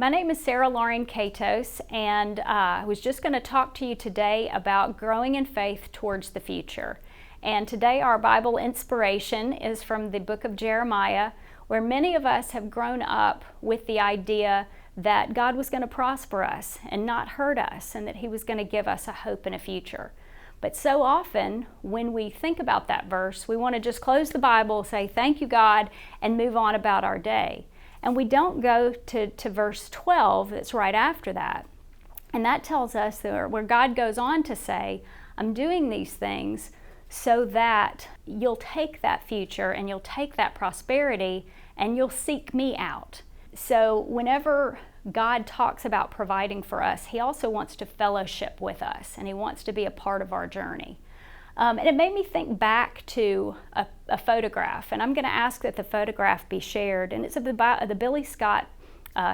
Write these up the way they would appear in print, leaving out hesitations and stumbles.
My name is Sarah Lauren Kattos, and I was just going to talk to you today about growing in faith towards the future. And today our Bible inspiration is from the book of Jeremiah, where many of us have grown up with the idea that God was going to prosper us and not hurt us, and that He was going to give us a hope and a future. But so often when we think about that verse, we want to just close the Bible, say, "Thank you, God," and move on about our day. And we don't go to verse 12 that's right after that. And that tells us that where God goes on to say, "I'm doing these things so that you'll take that future and you'll take that prosperity and you'll seek me out." So whenever God talks about providing for us, He also wants to fellowship with us, and He wants to be a part of our journey. And it made me think back to a photograph, and I'm going to ask that the photograph be shared. And it's of the Billy Scott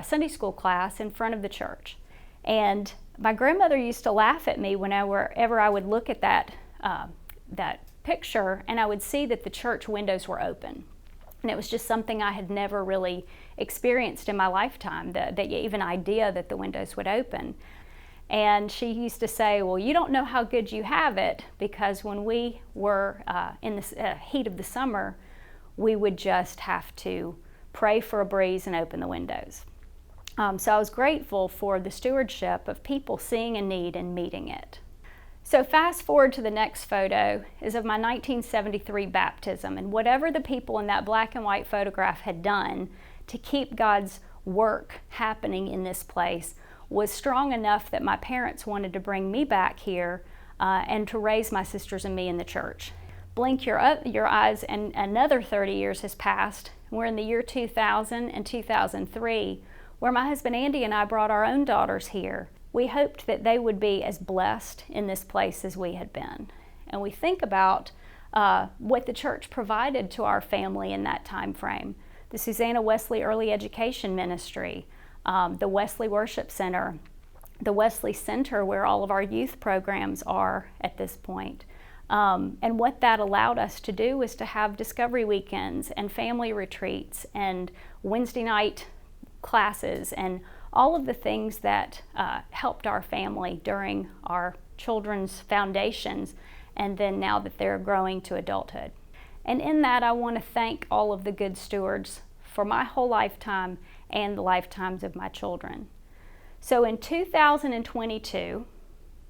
Sunday school class in front of the church. And my grandmother used to laugh at me whenever I would look at that picture, and I would see that the church windows were open. And it was just something I had never really experienced in my lifetime, the even idea that the windows would open. And she used to say, "Well, you don't know how good you have it," because when we were in the heat of the summer, we would just have to pray for a breeze and open the windows. So I was grateful for the stewardship of people seeing a need and meeting it. So fast forward to the next photo is of my 1973 baptism, and whatever the people in that black and white photograph had done to keep God's work happening in this place was strong enough that my parents wanted to bring me back here and to raise my sisters and me in the church. Blink your eyes and another 30 years has passed. We're in the year 2000 and 2003, where my husband Andy and I brought our own daughters here. We hoped that they would be as blessed in this place as we had been. And we think about what the church provided to our family in that time frame. The Susanna Wesley Early Education Ministry, the Wesley Worship Center, the Wesley Center where all of our youth programs are at this point. And what that allowed us to do was to have discovery weekends and family retreats and Wednesday night classes and all of the things that helped our family during our children's foundations, and then now that they're growing to adulthood. And in that, I want to thank all of the good stewards for my whole lifetime and the lifetimes of my children. So in 2022,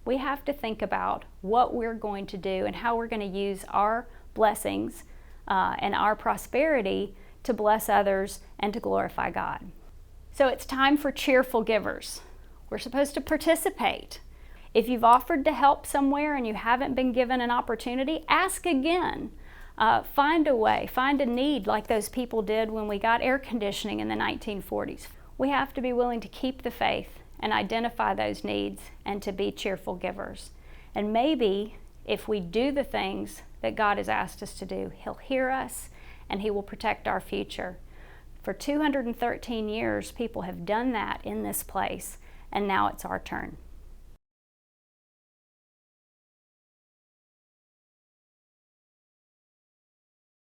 we have to think about what we're going to do and how we're going to use our blessings and our prosperity to bless others and to glorify God. So it's time for Cheerful Givers. We're supposed to participate. If you've offered to help somewhere and you haven't been given an opportunity, ask again. Find a way, find a need like those people did when we got air conditioning in the 1940s. We have to be willing to keep the faith and identify those needs and to be cheerful givers. And maybe if we do the things that God has asked us to do, He'll hear us and He will protect our future. For 213 years, people have done that in this place, and now it's our turn.